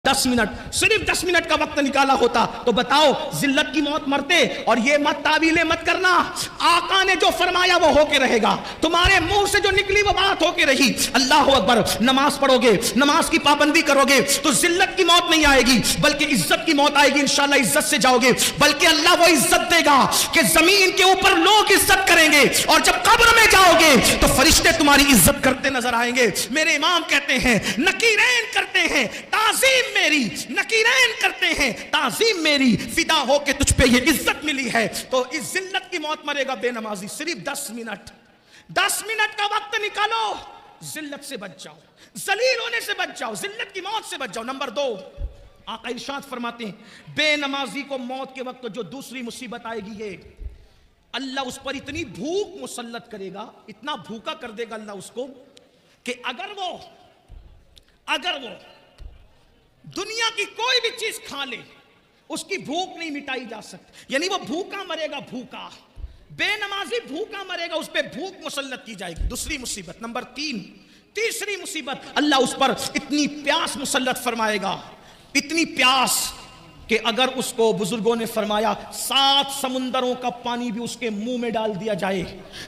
10 minute, صرف 10 minute کا وقت نکالا ہوتا تو بتاؤ ذلت کی موت مرتے؟ اور یہ مت تعویلیں مت کرنا، آقا نے جو فرمایا وہ ہو کے رہے گا، تمہارے منہ سے جو نکلی وہ بات ہو کے رہی۔ اللہ اکبر، نماز پڑھو گے، نماز کی پابندی کرو گے تو ذلت کی موت نہیں آئے گی بلکہ عزت کی موت آئے گی، انشاءاللہ عزت سے جاؤ گے، بلکہ اللہ وہ عزت دے گا کہ زمین کے اوپر لوگ عزت کریں گے، اور جب قبر میں جاؤ گے تو فرشتے تمہاری عزت کرتے نظر آئیں گے۔ میرے امام کہتے ہیں نکیرین کرتے ہیں تعظیم میری، نکیرین کرتے ہیں تعظیم میری، فدا ہو کے تجھ پہ یہ عزت ملی ہے۔ تو اس ذلت کی موت مرے گا بے نمازی۔ صرف 10 منٹ، 10 منٹ کا وقت نکالو، ذلت سے بچ جاؤ، ذلیل ہونے سے بچ جاؤ، ذلت کی موت سے بچ جاؤ۔ نمبر 2، آقا ارشاد فرماتے ہیں بے نمازی کو موت کے وقت جو دوسری مصیبت آئے گی، یہ اللہ اس پر اتنی بھوک مسلط کرے گا، اتنا بھوکا کر دے گا اللہ اس کو کہ اگر وہ دنیا کی کوئی بھی چیز کھا لے اس کی بھوک نہیں مٹائی جا سکتی، یعنی وہ بھوکا مرے گا، بھوکا۔ بے نمازی بھوکا مرے گا، اس پہ بھوک مسلط کی جائے گی۔ دوسری مصیبت، نمبر 3، تیسری مصیبت، اللہ اس پر اتنی پیاس مسلط فرمائے گا، اتنی پیاس کہ اگر اس کو بزرگوں نے فرمایا 7 سمندروں کا پانی بھی اس کے منہ میں ڈال دیا جائے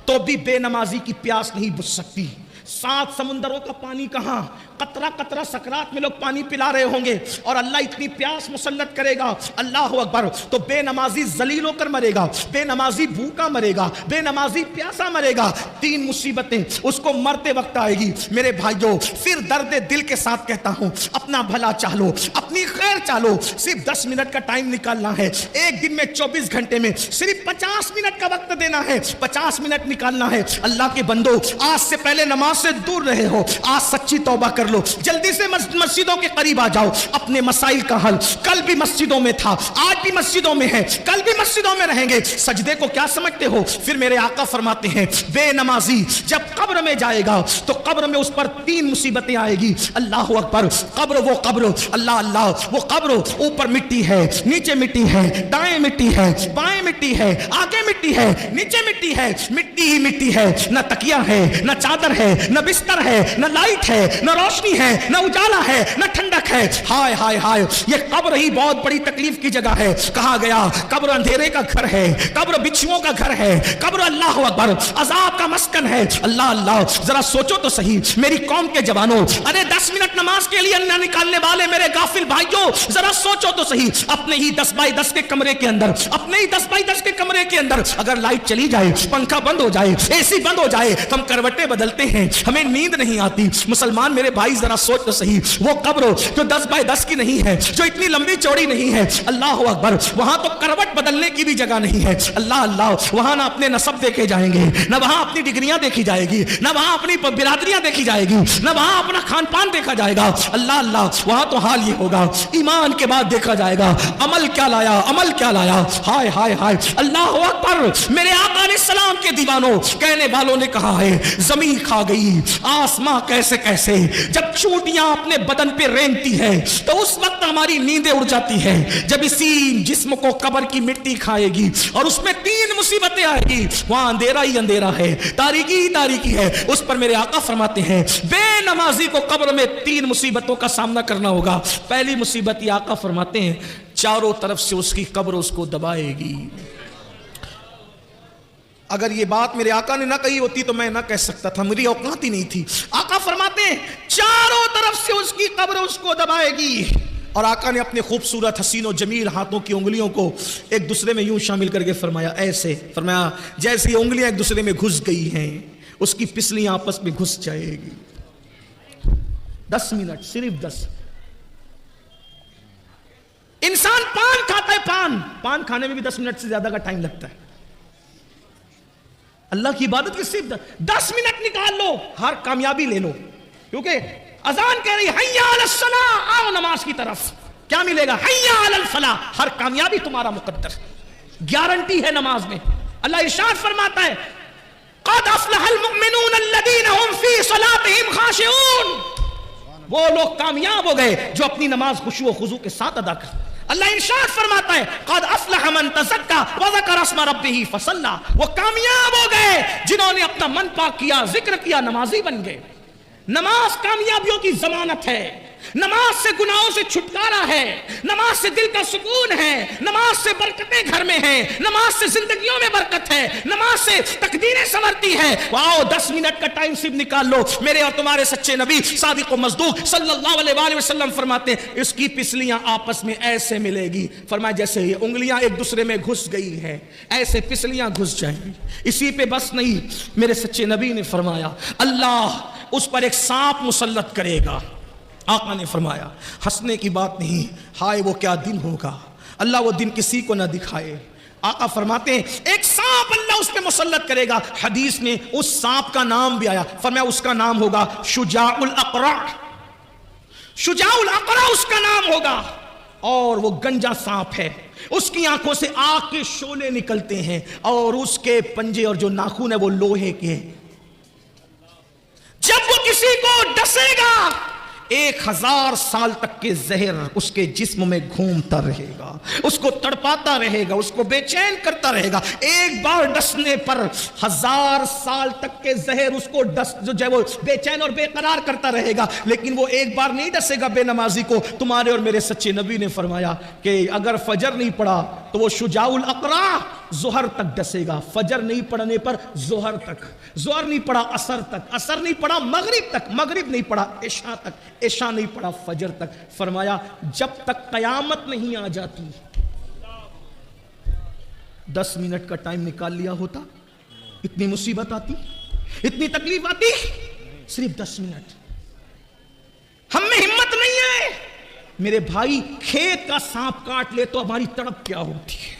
تو بھی بے نمازی کی پیاس نہیں بجھ سکتی۔ 7 سمندروں کا پانی کہاں، قطرہ قطرہ سکرات میں لوگ پانی پلا رہے ہوں گے، اور اللہ اتنی پیاس مسلط کرے گا، اللہ اکبر، تو بے نمازی ذلیل ہو کر مرے گا، بے نمازی بھوکا مرے گا، بے نمازی پیاسا مرے گا۔ 3 مصیبتیں اس کو مرتے وقت آئے گی۔ میرے بھائیوں، پھر درد دل کے ساتھ کہتا ہوں، اپنا بھلا چاہو، اپنی خیر چاہو، صرف 10 منٹ کا ٹائم نکالنا ہے، ایک دن میں 24 گھنٹے میں صرف 50 منٹ کا وقت دینا ہے، 50 منٹ نکالنا ہے۔ اللہ کے بندو، آج سے پہلے نماز سے دور رہے ہو، آج سچی توبہ کر لو، جلدی سے مسجدوں کے قریب آ جاؤ، اپنے مسائل کا حل، کل بھی مسجدوں میں تھا، آج بھی مسجدوں میں ہے، کل بھی مسجدوں میں رہیں گے۔ سجدے کو کیا سمجھتے ہو؟ پھر میرے آقا فرماتے ہیں بے نمازی جب قبر میں جائے گا تو قبر میں اس پر 3 مصیبتیں آئے گی۔ اللہ اکبر، قبر، وہ قبر، اللہ اللہ، وہ قبر، اوپر مٹی ہے، نیچے مٹی ہے، دائیں مٹی ہے، بائیں مٹی ہے، آگے مٹی ہے، نیچے مٹی ہے، مٹی ہی مٹی ہے، نہ تکیہ ہے، نہ چادر ہے، نہ بستر ہے، نہ لائٹ ہے، نہ روشنی ہے، نہ اجالا ہے، نہ ٹھنڈک ہے۔ ہائے ہائے ہائے، یہ قبر ہی بہت بڑی تکلیف کی جگہ ہے۔ کہا گیا قبر اندھیرے کا گھر ہے، قبر بچھوؤں کا گھر ہے، قبر اللہ اکبر عذاب کا مسکن ہے۔ اللہ اللہ، ذرا سوچو تو صحیح میری قوم کے جوانوں، ارے 10 منٹ نماز کے لیے نہ نکالنے والے میرے غافل بھائیوں، ذرا سوچو تو صحیح، اپنے ہی 10 بائی 10 کے کمرے کے اندر، اپنے ہی 10 بائی 10 کے کمرے کے اندر اگر لائٹ چلی جائے، پنکھا بند ہو جائے، اے سی بند ہو جائے، ہم کروٹیں بدلتے ہیں، ہمیں نیند نہیں آتی۔ مسلمان میرے بھائی ذرا سوچ تو صحیح، وہ قبر جو 10 بائی 10 کی نہیں ہے، جو اتنی لمبی چوڑی نہیں ہے، اللہ اکبر، وہاں تو کروٹ بدلنے کی بھی جگہ نہیں ہے۔ اللہ اللہ، وہاں نہ اپنے نسب دیکھے جائیں گے، نہ وہاں اپنی ڈگریاں دیکھی جائے گی، نہ وہاں اپنی برادریاں دیکھی جائے گی، نہ وہاں اپنا کھان پان دیکھا جائے گا۔ اللہ اللہ، وہاں تو حال یہ ہوگا ایمان کے بعد دیکھا جائے گا عمل کیا لایا، عمل کیا لایا۔ ہائے ہائے ہائے، اللہ اکبر، میرے آقا علیہ السلام کے دیوانوں، کہنے والوں نے کہا ہے زمین کھا گئی آسماں کیسے کیسے، جب چونٹیاں اپنے بدن پہ رینگتی ہے تو اس وقت ہماری نیندیں اڑ جاتی ہے، جب اسی جسم کو قبر کی مٹی کھائے گی اور اس میں 3 مصیبتیں آئے گی، وہاں اندھیرا ہی اندھیرا ہے، تاریکی ہی تاریکی ہے، اس پر میرے آقا فرماتے ہیں بے نمازی کو قبر میں 3 مصیبتوں کا سامنا کرنا ہوگا۔ پہلی مصیبت یہ آقا فرماتے ہیں چاروں طرف سے اس کی قبر اس کو دبائے گی۔ اگر یہ بات میرے آقا نے نہ کہی ہوتی تو میں نہ کہہ سکتا تھا، میری اوقات ہی نہیں تھی۔ آقا فرماتے ہیں چاروں طرف سے اس کی قبر اس کو دبائے گی، اور آقا نے اپنے خوبصورت حسین و جمیل ہاتھوں کی انگلیوں کو ایک دوسرے میں یوں شامل کر کے فرمایا، ایسے فرمایا جیسے یہ انگلیاں ایک دوسرے میں گھس گئی ہیں، اس کی پسلیاں آپس میں گھس جائے گی۔ 10 منٹ، صرف 10۔ انسان پان کھاتا ہے، پان کھانے میں بھی 10 منٹ سے زیادہ کا ٹائم لگتا ہے۔ اللہ کی عبادت کی صرف 10 منٹ نکال لو، ہر کامیابی لے لو، کیونکہ اذان کہہ رہی حی علی الصلاۃ، آؤ نماز کی طرف، کیا ملے گا؟ حی علی الفلاح، ہر کامیابی تمہارا مقدر، گارنٹی ہے نماز میں۔ اللہ ارشاد فرماتا ہے قد افلح المؤمنون الذین هم فی صلاتهم خاشعون، وہ لوگ کامیاب ہو گئے جو اپنی نماز خشوع و خضوع کے ساتھ ادا کرتے۔ اللہ ارشاد فرماتا ہے قد افلح من تزکا وذکر اسم ربہ فصلی، وہ کامیاب ہو گئے جنہوں نے اپنا من پاک کیا، ذکر کیا، نمازی بن گئے۔ نماز کامیابیوں کی ضمانت ہے۔ نماز سے گناہوں سے چھٹکارا ہے، نماز سے دل کا سکون ہے، نماز سے برکتیں گھر میں ہیں، نماز سے زندگیوں میں برکت ہے، نماز سے تقدیریں سنورتی ہے۔ واؤ 10 منٹ کا ٹائم صرف نکال لو، میرے اور تمہارے سچے نبی صادق و مصدوق صلی اللہ علیہ وآلہ وسلم فرماتے ہیں اس کی پسلیاں آپس میں ایسے ملے گی، فرمایا جیسے یہ انگلیاں ایک دوسرے میں گھس گئی ہیں ایسے پسلیاں گھس جائیں گی۔ اسی پہ بس نہیں، میرے سچے نبی نے فرمایا اللہ اس پر ایک سانپ مسلط کرے گا۔ آقا نے فرمایا ہنسنے کی بات نہیں، ہائے وہ کیا دن ہوگا، اللہ وہ دن کسی کو نہ دکھائے۔ آقا فرماتے ہیں ایک سانپ اللہ اس پہ مسلط کرے گا، حدیث میں اس سانپ کا نام بھی آیا، فرمایا اس کا نام ہوگا شجاع الاقرع، شجاع الاقرع اس کا نام ہوگا، اور وہ گنجا سانپ ہے، اس کی آنکھوں سے آگ کے شعلے نکلتے ہیں اور اس کے پنجے اور جو ناخن ہے وہ لوہے کے۔ جب وہ کسی کو ڈسے گا 1000 سال تک کے زہر اس کے جسم میں گھومتا رہے گا، اس کو تڑپاتا رہے گا، اس کو بے چین کرتا رہے گا۔ ایک بار ڈسنے پر 1000 سال تک کے زہر اس کو جو ہے وہ بے چین اور بے قرار کرتا رہے گا، لیکن وہ ایک بار نہیں ڈسے گا بے نمازی کو۔ تمہارے اور میرے سچے نبی نے فرمایا کہ اگر فجر نہیں پڑا تو وہ شجاع الاقرع ظہر تک ڈسے گا، فجر نہیں پڑھنے پر ظہر تک، ظہر نہیں پڑا عصر تک، عصر نہیں پڑا مغرب تک، مغرب نہیں پڑا عشاء تک، عشاء نہیں پڑا فجر تک۔ فرمایا جب تک قیامت نہیں آ جاتی، 10 منٹ کا ٹائم نکال لیا ہوتا اتنی مصیبت آتی، اتنی تکلیف آتی، صرف 10 منٹ۔ ہم میں ہمت نہیں ہے میرے بھائی، کھیت کا سانپ کاٹ لے تو ہماری تڑپ کیا ہوتی ہے،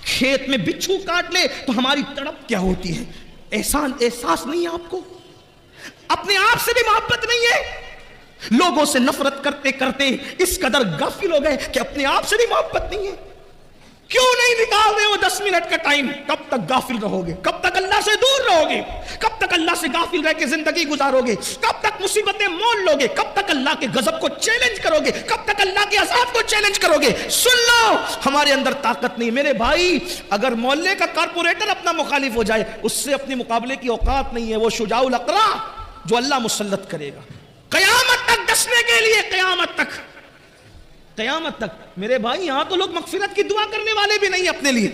کھیت میں بچھو کاٹ لے تو ہماری تڑپ کیا ہوتی ہے۔ احساس نہیں ہے آپ کو، اپنے آپ سے بھی محبت نہیں ہے، لوگوں سے نفرت کرتے کرتے اس قدر غافل ہو گئے کہ اپنے آپ سے بھی محبت نہیں ہے۔ کیوں نہیں نکال رہے ہو 10 منٹ کا ٹائم؟ کب تک غافل رہو گے؟ کب تک اللہ سے دور رہو گے؟ کب تک اللہ سے غافل رہ کے زندگی گزارو گے؟ کب تک مصیبتیں مول لو گے؟ کب تک اللہ کے غضب کو چیلنج کرو گے؟ کب تک اللہ کے عذاب کو چیلنج کرو گے؟ سن لو، ہمارے اندر طاقت نہیں میرے بھائی۔ اگر محلے کا کارپوریٹر اپنا مخالف ہو جائے، اس سے اپنے مقابلے کی اوقات نہیں ہے۔ وہ شجاع الاقرع جو اللہ مسلط کرے گا قیامت تک ڈسنے کے لیے، قیامت تک، قیامت تک۔ میرے بھائی یہاں تو لوگ مغفرت کی دعا کرنے والے بھی نہیں اپنے لیے۔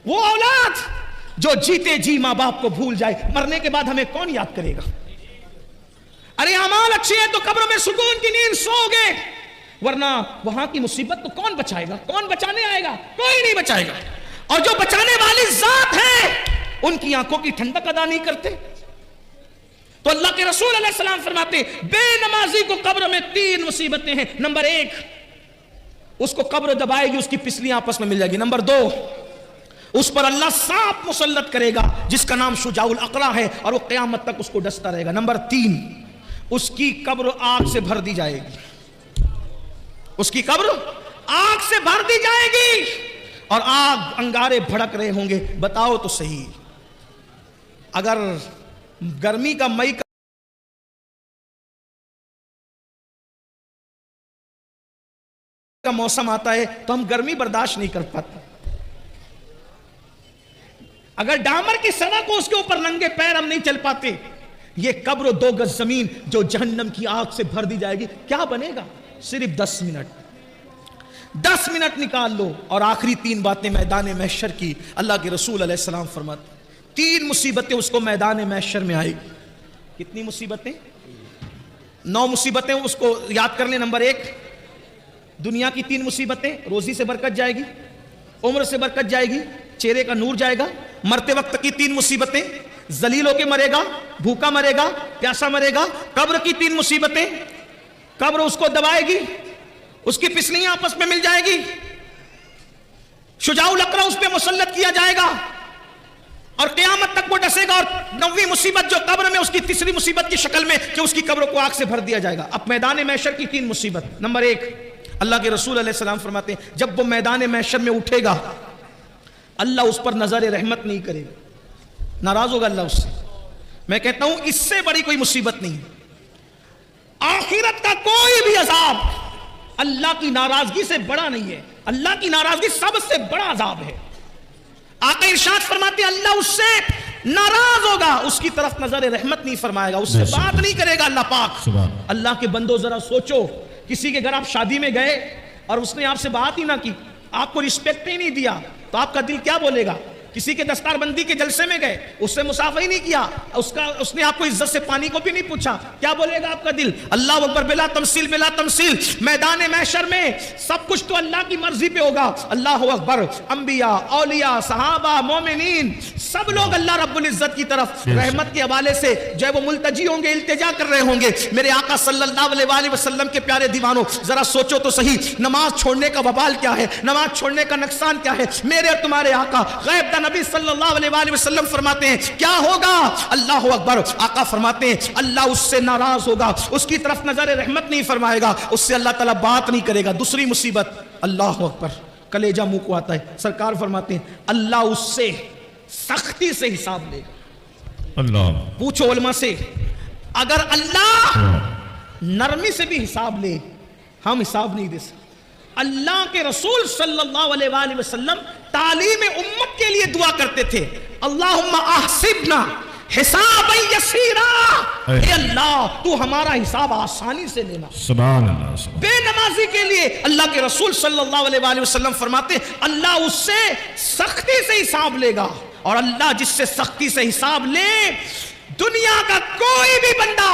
وہ اولاد جو جیتے جی ماں باپ کو بھول جائے، مرنے کے بعد ہمیں کون یاد کرے گا؟ ارے اعمال اچھے ہیں تو قبر میں سکون کی نیند سو گے، ورنہ وہاں کی مصیبت تو کون بچائے گا؟ کون بچانے آئے گا؟ کوئی نہیں بچائے گا۔ اور جو بچانے والی ذات ہے ان کی آنکھوں کی ٹھنڈک ادا نہیں کرتے۔ تو اللہ کے رسول علیہ السلام فرماتے ہیں بے نمازی کو قبر میں 3 مصیبتیں ہیں۔ نمبر 1، اس کو قبر دبائے گی، اس کی پسلیاں آپس میں مل جائے گی۔ نمبر 2، اس پر اللہ سانپ مسلط کرے گا جس کا نام شجاع الاقرع ہے، اور وہ قیامت تک اس کو ڈستا رہے گا۔ نمبر 3، اس کی قبر آگ سے بھر دی جائے گی، اس کی قبر آگ سے بھر دی جائے گی، اور آگ انگارے بھڑک رہے ہوں گے۔ بتاؤ تو صحیح، اگر گرمی کا مئی کا موسم آتا ہے تو ہم گرمی برداشت نہیں کر پاتے، اگر ڈامر کی سڑک ہو اس کے اوپر ننگے پیر ہم نہیں چل پاتے۔ یہ قبر و 2 گز زمین جو جہنم کی آگ سے بھر دی جائے گی، کیا بنے گا؟ صرف 10 منٹ، 10 منٹ نکال لو۔ اور آخری 3 باتیں میدان محشر کی، اللہ کے رسول علیہ السلام فرماتے 3 مصیبتیں اس کو میدان محشر میں آئے گی۔ کتنی مصیبتیں؟ 9 مصیبتیں اس کو یاد کر لیں۔ نمبر 1، دنیا کی 3 مصیبتیں، روزی سے برکت جائے گی، عمر سے برکت جائے گی، چہرے کا نور جائے گا۔ مرتے وقت کی 3 مصیبتیں، ذلیل ہو کے مرے گا، بھوکا مرے گا، پیاسا مرے گا۔ قبر کی 3 مصیبتیں، قبر اس کو دبائے گی، اس کی پسلیاں آپس میں مل جائے گی، شجاع الاقرع اس پہ مسلط کیا جائے گا، اور قیامت تک وہ ڈسے گا۔ اور 9ویں مصیبت جو قبر میں، اس کی 3ری مصیبت کی شکل میں کہ اس کی قبر کو آگ سے بھر دیا جائے گا۔ اب میدان محشر کی 3 مصیبت۔ نمبر 1، اللہ کے رسول علیہ السلام فرماتے ہیں جب وہ میدان محشر میں اٹھے گا، اللہ اس پر نظر رحمت نہیں کرے گا، ناراض ہوگا اللہ اس سے۔ میں کہتا ہوں اس سے بڑی کوئی مصیبت نہیں ہے۔ آخرت کا کوئی بھی عذاب اللہ کی ناراضگی سے بڑا نہیں ہے۔ اللہ کی ناراضگی سب سے بڑا عذاب ہے۔ آقا ارشاد فرماتے ہیں اللہ اس سے ناراض ہوگا اس کی طرف نظر رحمت نہیں فرمائے گا, اس سے بات نہیں کرے گا اللہ پاک. اللہ کے بندو ذرا سوچو, کسی کے گھر آپ شادی میں گئے اور اس نے آپ سے بات ہی نہ کی, آپ کو رسپیکٹ ہی نہیں دیا, تو آپ کا دل کیا بولے گا؟ کسی کے دستار بندی کے جلسے میں گئے, اس سے مصافحہ ہی نہیں کیا, اس نے آپ کو عزت سے پانی کو بھی نہیں پوچھا, کیا بولے گا آپ کا دل؟ اللہ اکبر, بلا تمثیل بلا تمثیل. میدان محشر میں سب کچھ تو اللہ کی مرضی پہ ہوگا. اللہ اکبر, انبیاء, اولیاء, صحابہ, مومنین, سب لوگ اللہ رب العزت کی طرف رحمت کے حوالے سے جو ہے وہ ملتجی ہوں گے, التجا کر رہے ہوں گے. میرے آقا صلی اللہ علیہ وآلہ وسلم کے پیارے دیوانوں, ذرا سوچو تو صحیح, نماز چھوڑنے کا وبال کیا ہے, نماز چھوڑنے کا نقصان کیا ہے. میرے اور تمہارے آقا غیب نبی صلی اللہ علیہ وآلہ وسلم فرماتے ہیں کیا ہوگا؟ اللہ اکبر, آقا فرماتے ہیں اللہ اس سے ناراض ہوگا, اس کی طرف نظر رحمت نہیں فرمائے گا, اس سے اللہ تعالیٰ بات نہیں کرے گا. دوسری مصیبت, اللہ اکبر, کلیجہ منہ کو آتا ہے. سرکار فرماتے ہیں اللہ اس سے سختی سے حساب لے گا. اللہ, پوچھو علماء سے, اگر اللہ نرمی سے بھی حساب لے, ہم حساب نہیں دے سکتے. اللہ کے رسول صلی اللہ علیہ وآلہ وسلم تعلیم امت کے لیے دعا کرتے تھے, اللہم احسبنا حسابا یسیرا, اے اللہ تو ہمارا حساب آسانی سے لینا. سبحان اللہ. بے نمازی کے لیے اللہ کے رسول صلی اللہ علیہ وآلہ وسلم فرماتے اللہ اس سے سختی سے حساب لے گا, اور اللہ جس سے سختی سے حساب لے, دنیا کا کوئی بھی بندہ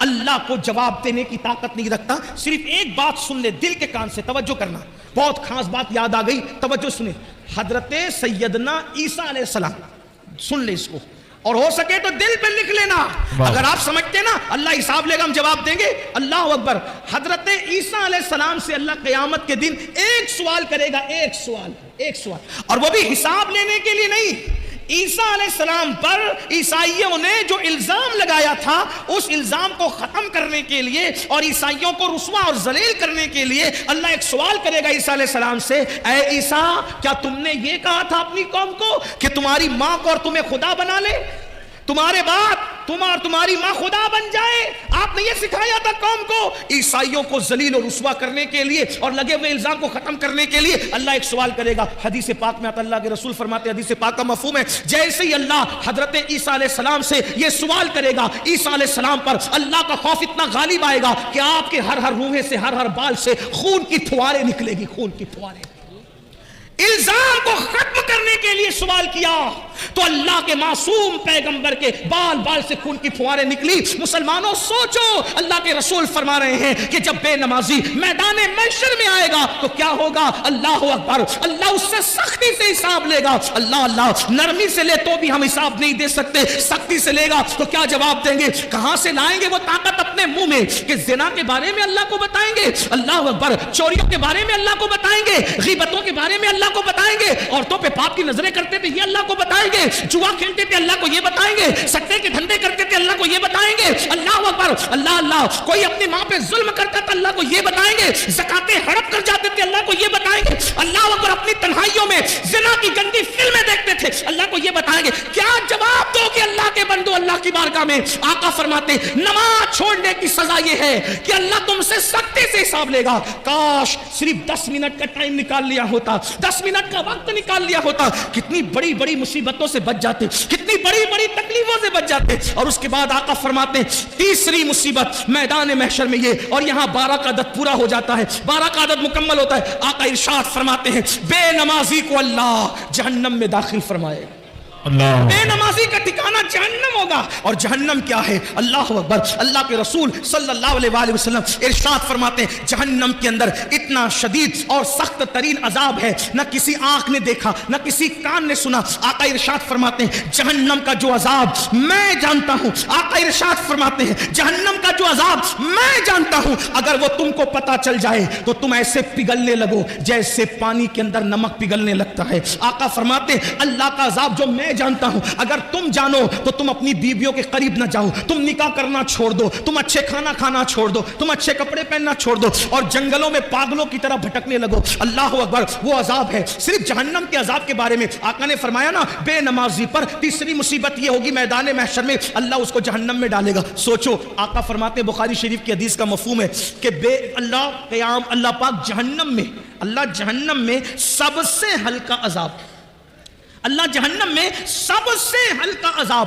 اللہ کو جواب دینے کی طاقت نہیں رکھتا. صرف ایک بات سن لے, دل کے کان سے توجہ کرنا, بہت خاص بات یاد آ گئی, توجہ سنیں. حضرت سیدنا عیسیٰ علیہ السلام, سن لے اس کو, اور ہو سکے تو دل پہ لکھ لینا. اگر آپ سمجھتے نا اللہ حساب لے گا ہم جواب دیں گے, اللہ اکبر. حضرت عیسیٰ علیہ السلام سے اللہ قیامت کے دن ایک سوال کرے گا, ایک سوال, اور وہ بھی حساب لینے کے لیے نہیں. عیسیٰ علیہ السلام پر عیسائیوں نے جو الزام لگایا تھا, اس الزام کو ختم کرنے کے لیے اور عیسائیوں کو رسوا اور ذلیل کرنے کے لیے اللہ ایک سوال کرے گا عیسیٰ علیہ السلام سے, اے عیسیٰ کیا تم نے یہ کہا تھا اپنی قوم کو کہ تمہاری ماں کو اور تمہیں خدا بنا لے, تمہارے بعد تم اور تمہاری ماں خدا بن جائے؟ آپ نے یہ سکھایا تھا قوم کو. عیسائیوں کو ذلیل اور رسوا کرنے کے لیے اور لگے ہوئے الزام کو ختم کرنے کے لیے اللہ ایک سوال کرے گا. حدیث پاک میں آتا, اللہ کے رسول فرماتے, حدیث پاک کا مفہوم ہے, جیسے ہی اللہ حضرت عیسیٰ علیہ السلام سے یہ سوال کرے گا, عیسیٰ علیہ السلام پر اللہ کا خوف اتنا غالب آئے گا کہ آپ کے ہر روحے سے, ہر بال سے خون کی پھواریں نکلے گی, خون کی پھواریں. الزام کو ختم کرنے کے لیے سوال کیا تو اللہ کے معصوم پیغمبر کے بال سے خون کی پھواریں نکلی. مسلمانوں سوچو, اللہ کے رسول فرما رہے ہیں کہ جب بے نمازی میدان محشر میں آئے گا تو کیا ہوگا؟ اللہ اکبر, اللہ اس سے سختی سے حساب لے گا. اللہ نرمی سے لے تو بھی ہم حساب نہیں دے سکتے, سختی سے لے گا تو کیا جواب دیں گے؟ کہاں سے لائیں گے وہ طاقت اپنے منہ میں کہ زنا کے بارے میں اللہ کو بتائیں گے, اللہ اکبر, چوریوں کے بارے میں اللہ کو بتائیں گے, غیبتوں کے بارے میں اللہ کو بتائیں گے, عورتوں پہ پاپ کی نظریں کرتے تھے یہ اللہ کو بتائیں گے, جوا کھیلتے تھے اللہ کو یہ بتائیں گے, سٹے کے دھندے کرتے تھے اللہ کو یہ بتائیں گے. اللہ اکبر, اللہ, کوئی اپنی ماں پہ ظلم کرتا تھا اللہ کو یہ بتائیں گے, زکاتیں ہڑپ کر جاتے تھے اللہ کو یہ بتائیں گے. اللہ اکبر, اپنی تنہائیوں میں زنا کی گندی فلمیں دیکھتے تھے اللہ کو یہ بتائیں گے. کیا جواب دو کہ اللہ کے بندو اللہ کی بارگاہ میں؟ آقا فرماتے نماز چھوڑنے کی سزا یہ ہے کہ اللہ تم سے سختی سے حساب لے گا. کاش صرف 10 منٹ کا ٹائم نکال لیا ہوتا, 10 منٹ کا وقت نکال لیا ہوتا, کتنی بڑی بڑی مصیبتوں سے بچ جاتے, کتنی بڑی بڑی تکلیفوں سے بچ جاتے. اور اس کے بعد آقا فرماتے ہیں تیسری مصیبت میدان محشر میں یہ, اور یہاں 12 کا عدد پورا ہو جاتا ہے, 12 کا عدد مکمل ہوتا ہے. آقا ارشاد فرماتے ہیں بے نمازی کو اللہ جہنم میں داخل فرمائے. بے نمازی کا ٹھکانہ جہنم ہوگا. اور جہنم کیا ہے؟ اللہ اکبر, اللہ کے رسول صلی اللہ علیہ وآلہ وسلم ارشاد فرماتے ہیں جہنم کے اندر اتنا شدید اور سخت ترین عذاب ہے نہ کسی آنکھ نے دیکھا نہ کسی کان نے سنا. آقا ارشاد فرماتے ہیں جہنم کا جو عذاب میں جانتا ہوں, آقا ارشاد فرماتے ہیں جہنم کا جو عذاب میں جانتا ہوں, اگر وہ تم کو پتا چل جائے تو تم ایسے پگھلنے لگو جیسے پانی کے اندر نمک پگھلنے لگتا ہے. آقا فرماتے ہیں اللہ کا عذاب جو میں جانتا ہوں اگر تم جانو تو تم اپنی بیویوں کے قریب نہ جاؤ, تم نکاح کرنا چھوڑ دو, تم اچھے کھانا کھانا چھوڑ دو, تم اچھے کپڑے پہننا چھوڑ دو, اور جنگلوں میں پاگلوں کی طرح بھٹکنے لگو. اللہ اکبر, وہ عذاب ہے. صرف جہنم کے عذاب کے بارے میں آقا نے فرمایا نا بے نمازی پر تیسری مصیبت یہ ہوگی میدان محشر میں اللہ اس کو جہنم میں ڈالے گا. سوچو, آقا فرماتے بخاری شریف کی حدیث کا مفہوم ہے کہ بے اللہ پاک جہنم میں, اللہ جہنم میں سب سے ہلکا عذاب, اللہ جہنم میں سب سے ہلکا عذاب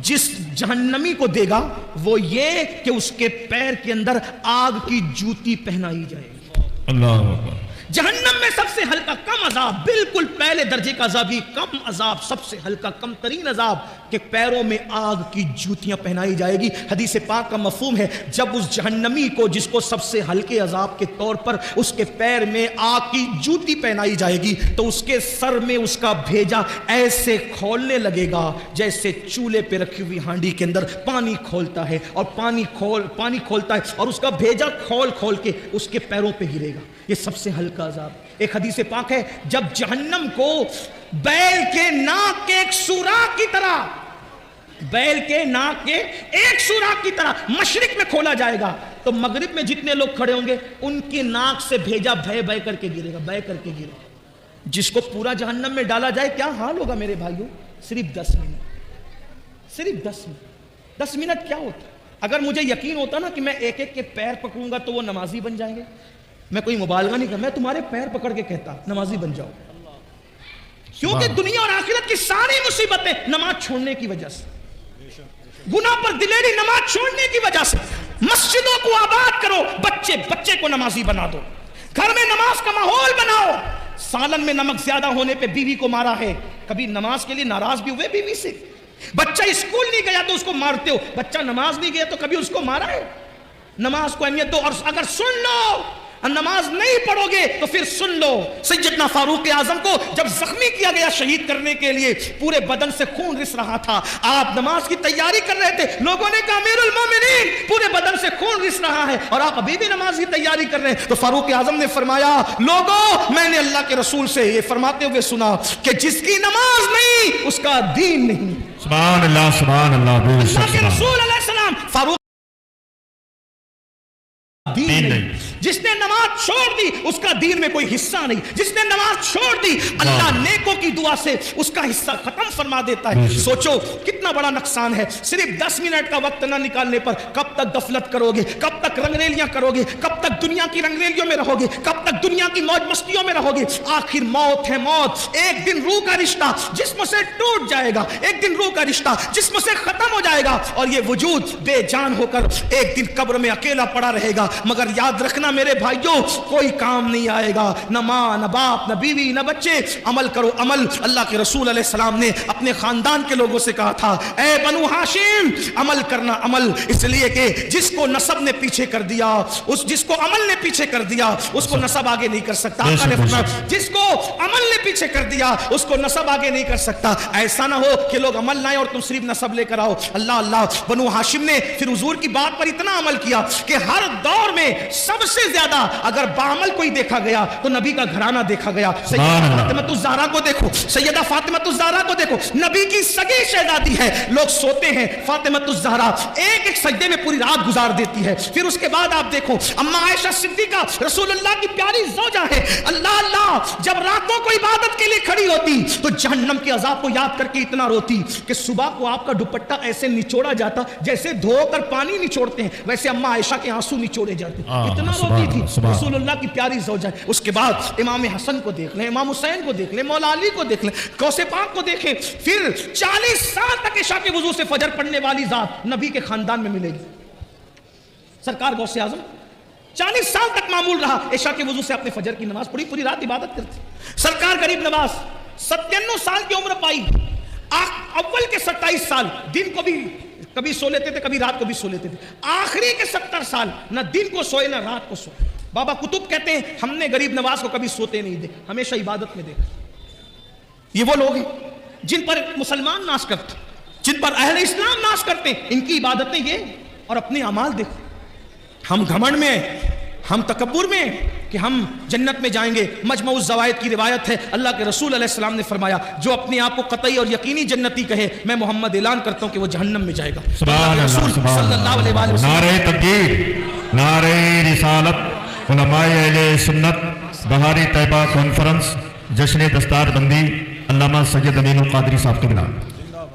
جس جہنمی کو دے گا وہ یہ کہ اس کے پیر کے اندر آگ کی جوتی پہنائی جائے گی. اللہ اکبر. جہنم میں سب سے ہلکا کم عذاب، بالکل پہلے درجے کا عذاب، یہ کم عذاب، سب سے ہلکا کم ترین عذاب کہ پیروں میں آگ کی جوتیاں پہنائی جائے گی. حدیث پاک کا مفہوم ہے جب اس جہنمی کو جس کو سب سے ہلکے عذاب کے طور پر اس کے پیر میں آگ کی جوتی پہنائی جائے گی تو اس کے سر میں اس کا بھیجا ایسے کھولنے لگے گا جیسے چولہے پہ رکھی ہوئی ہانڈی کے اندر پانی کھولتا ہے اور پانی کھولتا ہے اور اس کا بھیجا کھول کے اس کے پیروں پہ گرے گا. یہ سب سے ہلکا عذاب. ایک حدیث پاک ہے جب جہنم کو بیل کے ناک کے ایک سوراخ کی طرح، بیل کے ناک کے ایک سوراخ کی طرح مشرق میں کھولا جائے گا تو مغرب میں جتنے لوگ کھڑے ہوں گے ان کی ناک سے بھیجا بہ کر کے گرے گا، بہ کر کے گرے گا. جس کو پورا جہنم میں ڈالا جائے کیا حال ہوگا میرے بھائیوں؟ صرف 10 منٹ، صرف 10 منٹ. 10 منٹ کیا ہوتا؟ اگر مجھے یقین ہوتا نا کہ میں ایک ایک کے پیر پکڑوں گا تو وہ نمازی بن جائیں گے، میں کوئی مبالغہ نہیں کرتا، میں تمہارے پیر پکڑ کے کہتا نمازی بن جاؤ. کیونکہ دنیا اور آخرت کی ساری مصیبتیں نماز چھوڑنے کی وجہ سے، گناہ پر دلیری نماز چھوڑنے کی وجہ سے. مسجدوں کو آباد کرو، بچے کو نمازی بنا دو، گھر میں نماز کا ماحول بناؤ. سالن میں نمک زیادہ ہونے پہ بیوی کو مارا ہے، کبھی نماز کے لیے ناراض بھی ہوئے بیوی سے؟ بچہ اسکول نہیں گیا تو اس کو مارتے ہو، بچہ نماز نہیں گیا تو کبھی اس کو مارا ہے؟ نماز کو اہمیت دو. اور اگر سن لو نماز نہیں پڑھو گے تو پھر سن لو سیدنا فاروق اعظم کو جب زخمی کیا گیا شہید کرنے کے لیے، پورے بدن سے خون رس رہا تھا، آپ نماز کی تیاری کر رہے تھے، لوگوں نے کہا امیر المومنین پورے بدن سے خون رس رہا ہے اور آپ ابھی بھی نماز کی تیاری کر رہے ہیں. تو فاروق اعظم نے فرمایا لوگوں میں نے اللہ کے رسول سے یہ فرماتے ہوئے سنا کہ جس کی نماز نہیں اس کا دین نہیں. سبحان اللہ سبحان اللہ. اللہ کے رسول علیہ السلام فاروق دین نہیں. جس نے نماز چھوڑ دی اس کا دین میں کوئی حصہ نہیں. جس نے نماز چھوڑ دی اللہ نیکوں کی دعا سے اس کا حصہ ختم فرما دیتا ہے. سوچو کتنا بڑا نقصان ہے. صرف 10 منٹ کا وقت نہ نکالنے پر کب تک غفلت کرو گے، کب تک رنگریلیاں کرو گے، کب تک دنیا کی رنگریلیوں میں رہو گے، کب تک دنیا کی موج مستیوں میں رہو گے. آخر موت ہے موت. ایک دن روح کا رشتہ جسم سے ٹوٹ جائے گا، ایک دن روح کا رشتہ جسم سے ختم ہو جائے گا اور یہ وجود بے جان ہو کر ایک دن قبر میں اکیلا پڑا رہے گا. مگر یاد رکھنا میرے بھائیوں کوئی کام نہیں آئے گا، نہ ماں نہ باپ نہ بیوی نہ بچے. عمل کرو عمل. اللہ کے رسول علیہ السلام نے اپنے خاندان کے لوگوں سے کہا تھا اے بنو ہاشم عمل کرنا عمل، اس لیے کہ جس کو نسب نے پیچھے کر دیا، جس کو عمل نے پیچھے کر دیا اس کو نسب آگے نہیں کر سکتا. آقا نے فرمایا جس کو عمل نے پیچھے کر دیا اس کو نسب آگے نہیں کر سکتا. ایسا نہ ہو کہ لوگ عمل لائیں اور تم صرف نسب لے کر آؤ. اللہ اللہ. بنو ہاشم نے پھر حضور کی بات پر اتنا عمل کیا کہ ہر دور میں سب سے زیادہ اگر بعمل کوئی دیکھا گیا تو نبی کا گھرانہ دیکھا گیا. سیدہ فاطمہ الزہرا کو دیکھو، سیدہ فاطمہ الزہرا کو دیکھو، نبی کی سگی شہزادی ہے. لوگ سوتے ہیں، فاطمہ الزہرا ایک ایک سجدے میں پوری رات گزار دیتی ہے. پھر اس کے بعد آپ دیکھو اما عائشہ صدیقہ رسول اللہ کی پیاری زوجہ ہے. اللہ اللہ. جب راتوں کو عبادت کے لیے کھڑی ہوتی تو جہنم کے عذاب کو یاد کر کے اتنا روتی کہ صبح کو آپ کا دوپٹہ ایسے نچوڑا جاتا جیسے دھو کر پانی نچوڑتے ہیں، ویسے اما عائشہ کے آنسو نچوڑے جاتے. اتنا روتی تھی. رسول اللہ کی پیاری زوجہ ہے. اس کے بعد امام حسن کو دیکھ لیں، امام حسین کو دیکھ لیں، مولا علی کو دیکھ لیں، غوث پاک کو دیکھیں. پھر 40 سال تک عشاء کے وضو سے فجر پڑھنے والی ذات نبی کے خاندان میں ملے گی. سرکار غوث اعظم 40 سال تک معمول رہا عشاء کے وضو سے اپنے فجر کی نماز پڑھی، پوری رات عبادت کرتے. سرکار غریب نواز 97 سال کی عمر پائی. اول کے 27 سال دن کو بھی کبھی سو لیتے تھے، کبھی رات کو بھی سو لیتے تھے. آخری کے 70 سال نہ دن کو سوئے نہ رات کو سوئے. بابا کتب کہتے ہیں ہم نے غریب نواز کو کبھی سوتے نہیں دیکھا، ہمیشہ عبادت میں دیکھا. یہ وہ لوگ ہیں جن پر مسلمان ناز کرتے، جن پر اہل اسلام ناز کرتے ہیں. ان کی عبادتیں یہ اور اپنے اعمال دیکھو. ہم گھمنڈ میں، ہم تکبر میں کہ ہم جنت میں جائیں گے. مجمع الزوائد کی روایت ہے اللہ کے رسول علیہ السلام نے فرمایا جو اپنے آپ کو قطعی اور یقینی جنتی کہے میں محمد اعلان کرتا ہوں کہ وہ جہنم میں جائے گا. سبحان اللہ سبحان اللہ. نعرہ تکبیر، نعرہ رسالت. علماء اہل سنت بہاری طیبہ کانفرنس جشن دستار بندی علامہ سید امین القادری صاحب کے بنا.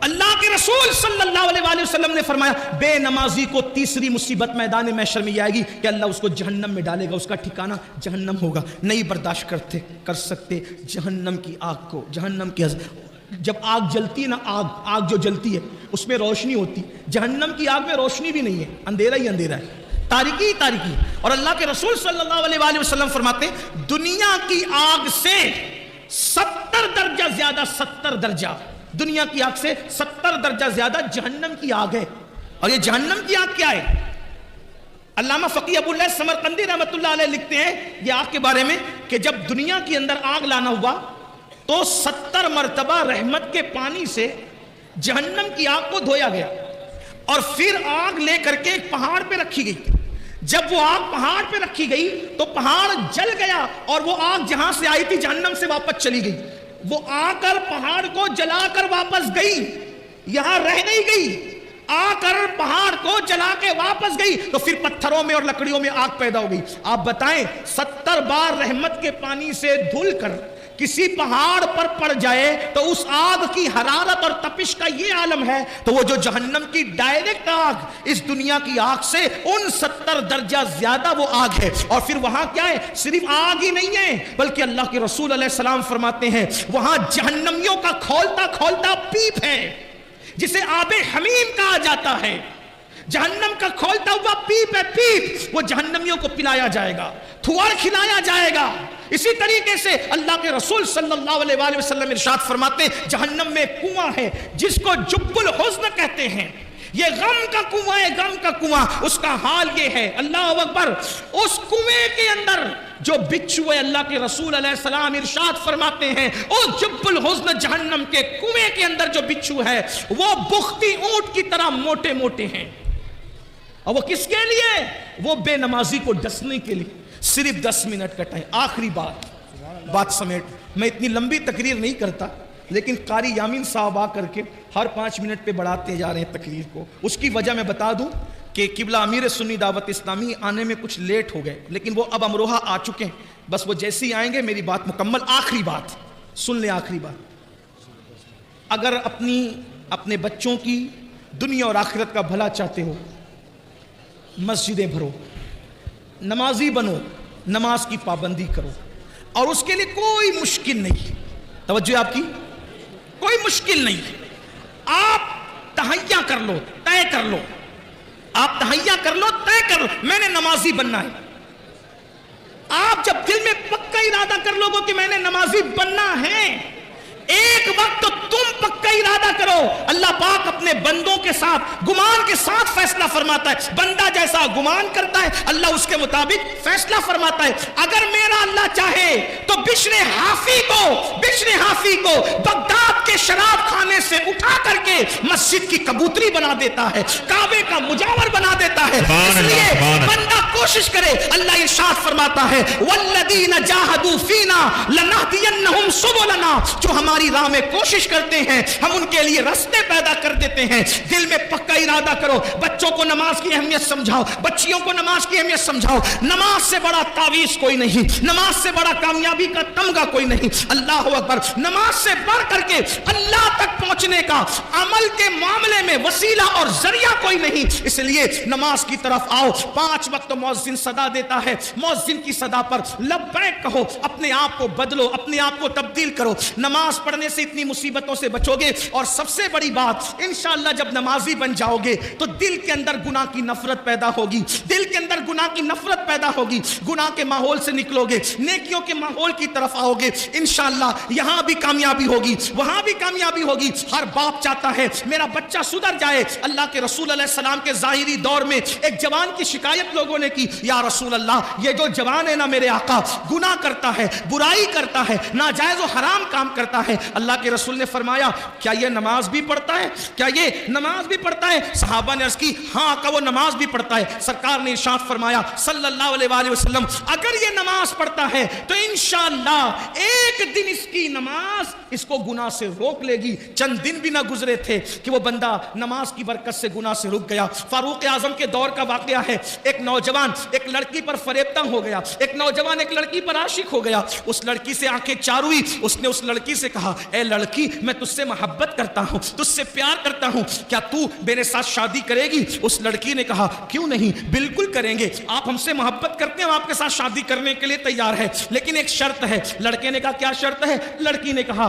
اللہ کے رسول صلی اللہ علیہ وسلم نے فرمایا بے نمازی کو تیسری مصیبت میدان محشر میں یہ آئے گی کہ اللہ اس کو جہنم میں ڈالے گا. اس کا ٹھکانہ جہنم ہوگا. نہیں برداشت کر سکتے جہنم کی آگ کو، جہنم کی جب آگ جلتی ہے نا، آگ جو جلتی ہے اس میں روشنی ہوتی، جہنم کی آگ میں روشنی بھی نہیں ہے، اندھیرا ہی اندھیرا ہے، تاریکی ہی تاریکی. اور اللہ کے رسول صلی اللہ علیہ وآلہ وسلم فرماتے ہیں دنیا کی آگ سے 70 درجہ زیادہ، 70 درجہ دنیا کی آگ سے 70 درجہ زیادہ جہنم کی آگ ہے. اور یہ جہنم کی آگ کیا ہے؟ علامہ فقی ابو اللہ سمرقندی رحمۃ اللہ علیہ لکھتے ہیں یہ آگ کے بارے میں کہ جب دنیا کے اندر آگ لانا ہوا تو 70 مرتبہ رحمت کے پانی سے جہنم کی آگ کو دھویا گیا، اور پھر آگ لے کر کے ایک پہاڑ پہ رکھی گئی. جب وہ آگ پہاڑ پہ رکھی گئی تو پہاڑ جل گیا، اور وہ آگ جہاں سے آئی تھی جہنم سے واپس چلی گئی. وہ آ کر پہاڑ کو جلا کر واپس گئی، یہاں رہ نہیں گئی، آ کر پہاڑ کو جلا کے واپس گئی. تو پھر پتھروں میں اور لکڑیوں میں آگ پیدا ہو گئی. آپ بتائیں 70 بار رحمت کے پانی سے دھل کر کسی پہاڑ پر پڑ جائے تو اس آگ کی حرارت اور تپش کا یہ عالم ہے، تو وہ جو جہنم کی ڈائریکٹ آگ اس دنیا کی آگ سے ان 70 درجہ زیادہ وہ آگ ہے. اور پھر وہاں کیا ہے؟ صرف آگ ہی نہیں ہے بلکہ اللہ کے رسول علیہ السلام فرماتے ہیں وہاں جہنمیوں کا کھولتا کھولتا پیپ ہے جسے آب حمیم کہا جاتا ہے. جہنم کا کھولتا ہوا پیپ ہے، پیپ وہ جہنمیوں کو پلایا جائے گا، تھوار کھلایا جائے گا. اسی طریقے سے اللہ کے رسول صلی اللہ علیہ وآلہ وسلم ارشاد فرماتے ہیں جہنم میں کنواں ہے جس کو جب الحزن کہتے ہیں، یہ غم کا کنواں ہے، غم کا کنواں. اس کا حال یہ ہے، اللہ اکبر، اس کنویں کے اندر جو بچھو ہے، اللہ کے رسول علیہ السلام ارشاد فرماتے ہیں او جب الحزن، جہنم کے کنویں کے اندر جو بچھو ہے وہ بختی اونٹ کی طرح موٹے موٹے ہیں. اور وہ کس کے لیے؟ وہ بے نمازی کو ڈسنے کے لیے. صرف 10 منٹ کا ٹائم. آخری بات سمیٹ، میں اتنی لمبی تقریر نہیں کرتا لیکن قاری یامین صاحب آ کر کے ہر 5 منٹ پہ بڑھاتے جا رہے ہیں تقریر کو. اس کی وجہ میں بتا دوں کہ قبلہ امیر سنی دعوت اسلامی آنے میں کچھ لیٹ ہو گئے، لیکن وہ اب امروہہ آ چکے ہیں. بس وہ جیسے ہی آئیں گے میری بات مکمل. آخری بات سن لیں، آخری بات، اگر اپنے بچوں کی دنیا اور آخرت کا بھلا چاہتے ہو، مسجدیں بھرو، نمازی بنو، نماز کی پابندی کرو، اور اس کے لیے کوئی مشکل نہیں. توجہ آپ کی، کوئی مشکل نہیں. آپ تہیہ کر لو، طے کر لو، آپ تہیہ کر لو، طے کر لو میں نے نمازی بننا ہے. آپ جب دل میں پکا ارادہ کر لو گے کہ میں نے نمازی بننا ہے، ایک وقت تو تم پکا ارادہ کرو. اللہ پاک اپنے بندوں کے ساتھ گمان کے ساتھ فیصلہ فرماتا ہے. بندہ جیسا گمان کرتا ہے اللہ اس کے مطابق فیصلہ فرماتا ہے. اگر میرا اللہ چاہے تو بشر حافی کو بغداد کے شراب خانے سے اٹھا کر کے مسجد کی کبوتری بنا دیتا ہے، کعبے کا مجاور بنا دیتا ہے. اس لیے بندہ کوشش کرے. اللہ ارشاد فرماتا ہے والذین جاہدوا فینا لنہدینہم سبلنا، جو ہماری راہ میں کوشش کرتے ہیں ہم ان کے لیے راستے پیدا کر دیتے ہیں. دل میں پکا ارادہ کرو. بچوں کو نماز کی اہمیت سمجھاؤ، بچیوں کو نماز کی اہمیت سمجھاؤ. نماز سے بڑا تعویذ کوئی نہیں، نماز سے بڑا کامیابی کا تمغہ کوئی نہیں. اللہ اکبر. نماز سے بڑھ کر کے اللہ تک پہنچنے کا عمل کے معاملے میں وسیلہ اور ذریعہ کوئی نہیں. اس لیے نماز کی طرف آؤ. 5 وقت مؤذن صدا دیتا ہے، مؤذن کی صدا پر لبیک کہو. اپنے آپ کو بدلو، اپنے آپ کو تبدیل کرو. نماز پڑھنے سے اتنی مصیبتوں سے بچو گے. اور سب سے بڑی بات، انشاءاللہ جب نمازی بن جاؤ گے تو دل کے اندر گناہ کی نفرت پیدا ہوگی، دل کے اندر گناہ کی نفرت پیدا ہوگی. گناہ کے ماحول سے نکلو گے، نیکیوں کے ماحول کی طرف آؤ گے. انشاءاللہ یہاں بھی کامیابی ہوگی، وہاں بھی کامیابی ہوگی. ہر باپ چاہتا ہے میرا بچہ سدھر جائے. اللہ کے رسول علیہ السلام کے ظاہری دور میں ایک جوان کی شکایت لوگوں نے کی، یا رسول اللہ یہ جو جوان ہے نا میرے آقا، گناہ کرتا ہے، برائی کرتا ہے، ناجائز و حرام کام کرتا ہے. اللہ کے رسول نے فرمایا کیا یہ نماز بھی پڑھتا ہے؟ کیا یہ نماز بھی پڑھتا ہے؟ صحابہ نے عرض کی ہاں آقا وہ نماز بھی پڑھتا ہے. سرکار نے ارشاد فرمایا صلی اللہ علیہ وآلہ وسلم اگر یہ نماز پڑھتا ہے تو انشاءاللہ ایک دن اس کی نماز اس کو گناہ سے روک لے گی. چند دن بھی نہ گزرے تھے کہ وہ بندہ نماز کی برکت سے گناہ سے رک گیا. فاروق اعظم کے دور کا واقعہ ہے. ایک نوجوان ایک لڑکی پر فریبتہ ہو گیا، ایک نوجوان ایک لڑکی پر عاشق ہو گیا. اس لڑکی سے آنکھیں چار ہوئی. اس نے اس لڑکی سے کہا اے لڑکی میں تجھ سے محبت کرتا ہوں، تجھ سے پیار کرتا ہوں، کیا تو میرے ساتھ شادی کرے گی؟ اس لڑکی نے کہا کیوں نہیں، بالکل کریں گے. آپ ہم سے محبت کرتے ہیں، ہم آپ کے ساتھ شادی کرنے کے لیے تیار ہے، لیکن ایک شرط ہے. لڑکے نے کہا کیا شرط ہے؟ لڑکی نے کہا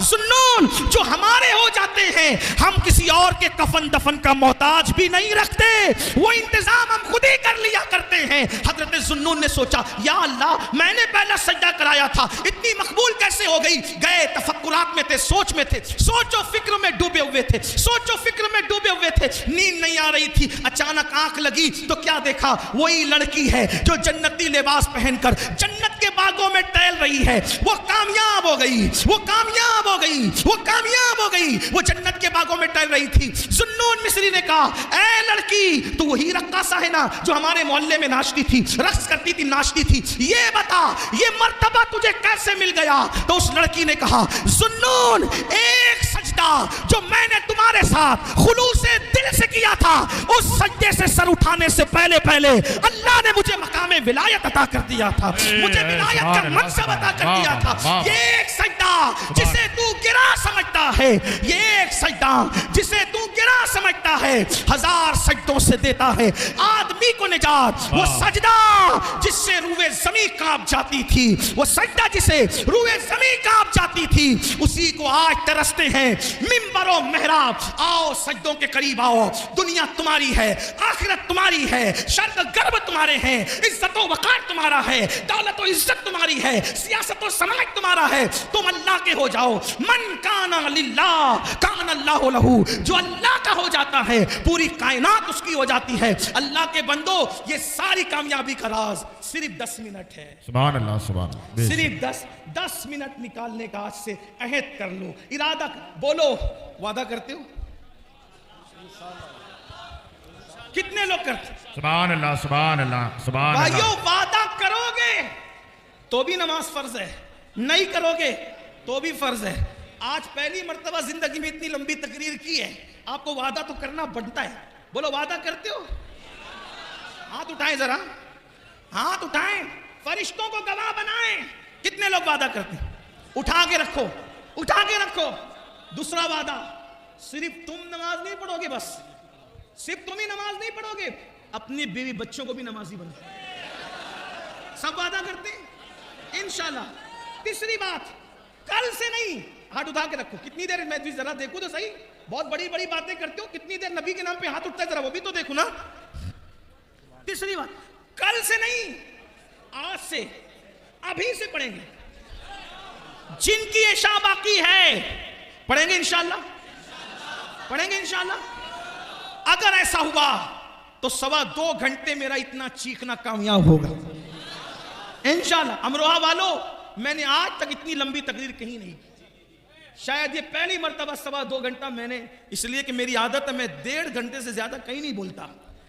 ذنون جو ہمارے ہو جاتے ہیں ہم کسی اور کے کفن دفن کا محتاج بھی نہیں رکھتے, وہ انتظام ہم خود ہی کر لیا کرتے ہیں. حضرت ذنون نے سوچا یا اللہ میں نے پہلا سجدہ کرایا تھا, اتنی مقبول کیسے ہو گئی؟ گئے تفکرات میں تھے, سوچ میں تھے, سوچ و فکر میں ڈوبے ہوئے تھے, سوچ و فکر میں ڈوبے ہوئے تھے, نیند نہیں آ رہی تھی. اچانک آنکھ لگی تو کیا دیکھا؟ وہی لڑکی ہے جو جنتی لباس پہن کر جنت کے باغوں میں ٹہل رہی ہے. وہ کامیاب ہو گئی, وہ کامیاب ہو گئی, وہ کامیاب ہو گئی, وہ جنت کے باغوں میں ٹہل رہی تھی. ذنون مصری نے کہا اے لڑکی تو وہی رقاصہ ہے نا جو ہمارے محلے میں ناچتی تھی, رقص کرتی تھی, ناچتی تھی, یہ بتا یہ مرتبہ تجھے کیسے مل گیا؟ تو اس لڑکی نے کہا ذنون ایک سجدہ جو میں نے تمہارے ساتھ خلوص دل سے کیا تھا, اس سجدے سے سر اٹھانے سے پہلے اللہ نے مجھے مقام ولایت عطا کر دیا تھا, مجھے ولایت کا منصب عطا کر دیا تھا. یہ ایک سجدہ جسے تو گرا سمجھتا ہے, یہ ایک سجدہ جسے تو گرا سمجھتا ہے, 1000 سجدوں سے دیتا ہے آدمی کو نجات. وہ سجدہ جس سے روح زمین کانپ جاتی تھی, وہ سجدہ جسے روح زمین کانپ جاتی تھی, اسی کو آج ترستے ہیں منبر و محراب. آؤ سجدوں کے قریب آؤ, دنیا تمہاری ہے, آخرت تمہاری ہے, شرق غرب تمہارے ہیں, عزت و وقار تمہارا ہے, دولت و عزت تمہاری ہے, سیاست و سماج تمہارا ہے. تم اللہ کے ہو جاؤ. من کان للہ کان اللہ لہو, جو اللہ کا ہو جاتا ہے پوری کائنات اس کی ہو جاتی ہے. اللہ کے بندو یہ ساری کامیابی کا راز صرف 10 منٹ ہے. سبحان اللہ, سبحان اللہ. صرف 10 منٹ نکالنے کا آج سے عہد کر لو, ارادہ بولو. وعدہ کرتے ہو؟ کتنے لوگ کرتے؟ سبحان اللہ, سبحان اللہ, سبحان اللہ. بھائیو وعدہ کرو گے تو بھی نماز فرض ہے, نہیں کرو گے تو بھی فرض ہے. آج پہلی مرتبہ زندگی میں اتنی لمبی تقریر کی ہے, آپ کو وعدہ تو کرنا بنتا ہے. بولو وعدہ کرتے ہو؟ ہاتھ اٹھائیں ذرا, ہاتھ اٹھائیں, فرشتوں کو گواہ بنائیں. کتنے لوگ وعدہ کرتے ہیں؟ اٹھا کے رکھو, اٹھا کے رکھو. دوسرا وعدہ, صرف تم نماز نہیں پڑھو گے, بس صرف تم ہی نماز نہیں پڑھو گے, اپنی بیوی بچوں کو بھی نمازی بنو. سب وعدہ کرتے ہیں انشاءاللہ. تیسری بات, کل سے نہیں, ہاتھ اٹھا کے رکھو. کتنی دیر, میں ذرا دیکھوں تو صحیح, بہت بڑی بڑی باتیں کرتے ہو, کتنی دیر نبی کے نام پہ ہاتھ اٹھتا ہے, ذرا وہ بھی تو دیکھو نا. تیسری بات, کل سے نہیں, آج سے, ابھی سے پڑھیں گے. جن کی عشاء باقی ہے پڑھیں گے انشاءاللہ, پڑھیں گے انشاءاللہ. اگر ایسا ہوا تو 2.25 گھنٹے میرا اتنا چیخنا کامیاب ہوگا انشاءاللہ. امروہہ والو, میں نے آج تک اتنی لمبی تقریر کہیں نہیں کی, شاید یہ پہلی مرتبہ 2.25 گھنٹہ میں نے, اس لیے کہ میری عادت ہے میں 1.5 گھنٹے سے زیادہ کہیں نہیں بولتا,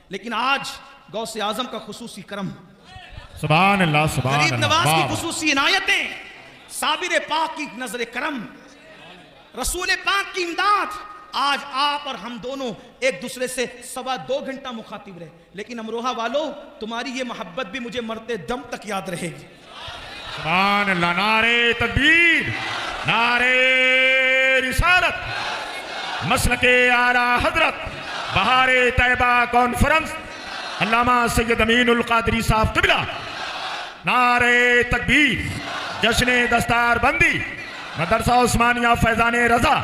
لیکن آج غوث اعظم کا خصوصی کرم, سبحان اللہ, سبحان اللہ, غریب نواز کی خصوصی عنایتیں, صابر پاک کی نظر کرم, رسول پاک کی امداد, آج آپ اور ہم دونوں ایک دوسرے سے 2.25 گھنٹہ مخاطب رہے. لیکن امروہہ والو, تمہاری یہ محبت بھی مجھے مرتے دم تک یاد رہے گی. سبحان اللہ. نعرہ تکبیر, نعرہ رسالت, مسلک اعلیٰ حضرت بہار طیبہ کانفرنس علامہ سید امین القادری صاحب قبلہ. نعرہ تکبیر, جشن دستار بندی, مدرسہ عثمانیہ فیضان رضا,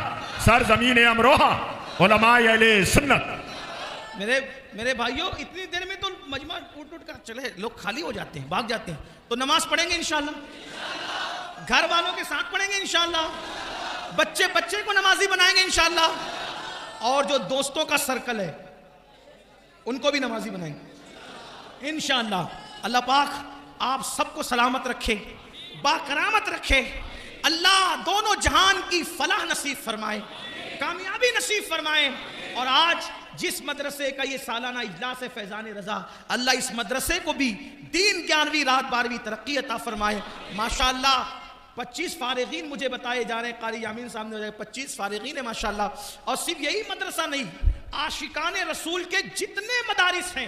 سرزمین امروہہ, علماء اہل سنت. میرے بھائیوں, اتنی دیر میں تو مجمع اٹھ کر چلے, لوگ خالی ہو جاتے ہیں, بھاگ جاتے ہیں. تو نماز پڑھیں گے انشاءاللہ, گھر والوں کے ساتھ پڑھیں گے انشاءاللہ, بچے کو نمازی بنائیں گے انشاءاللہ, اور جو دوستوں کا سرکل ہے ان کو بھی نمازی بنائیں گے انشاءاللہ. اللہ پاک آپ سب کو سلامت رکھے, باکرامت رکھے. اللہ دونوں جہان کی فلاح نصیب فرمائے, کامیابی نصیب فرمائے. اور آج جس مدرسے کا یہ سالانہ اجلاس ہے فیضان رضا, اللہ اس مدرسے کو بھی دین 11ویں رات 12ویں ترقی عطا فرمائے. ماشاءاللہ 25 فارغین مجھے بتائے جا رہے ہیں, قاری یامین صاحب نے 25 فارغین ہیں ماشاءاللہ. اور صرف یہی مدرسہ نہیں, عاشقان رسول کے جتنے مدارس ہیں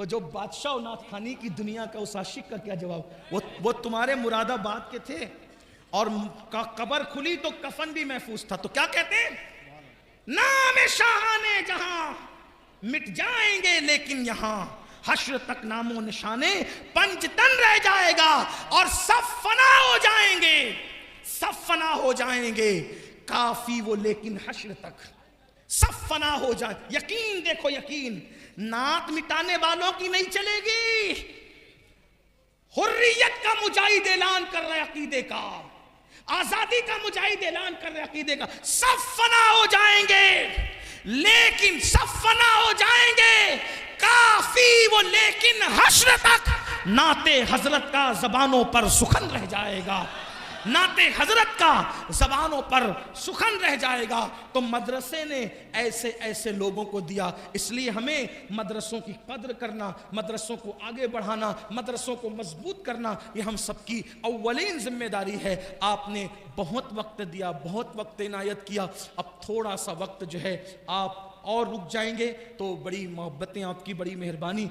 تو جو بادشاہ و نعت خوانی کی دنیا کا اس عاشق کا کیا جواب؟ وہ تمہارے مراد آباد کے تھے اور قبر کھلی تو کفن بھی محفوظ تھا، تو کیا کہتے ہیں؟ نام شاہانے جہاں مٹ جائیں گے لیکن یہاں حشر تک نام و نشانے پنج تن رہ جائے گا اور سب فنا ہو جائیں گے، سب فنا ہو جائیں گے، کافی وہ لیکن حشر تک سب فنا ہو جائیں۔ یقین دیکھو یقین، نعت مٹانے والوں کی نہیں چلے گی، حریت کا مجاہد اعلان کر رہے عقیدے کا، آزادی کا مجاہد اعلان کر رہے عقیدے کا، سب فنا ہو جائیں گے لیکن سب فنا ہو جائیں گے، کافی وہ لیکن حشر تک نعت حضرت کا زبانوں پر سخن رہ جائے گا، نعت حضرت کا زبانوں پر سخن رہ جائے گا۔ تو مدرسے نے ایسے ایسے لوگوں کو دیا، اس لیے ہمیں مدرسوں کی قدر کرنا، مدرسوں کو آگے بڑھانا، مدرسوں کو مضبوط کرنا، یہ ہم سب کی اولین ذمہ داری ہے۔ آپ نے بہت وقت دیا، بہت وقت عنایت کیا، اب تھوڑا سا وقت جو ہے آپ اور رک جائیں گے تو بڑی محبتیں آپ کی، بڑی مہربانی۔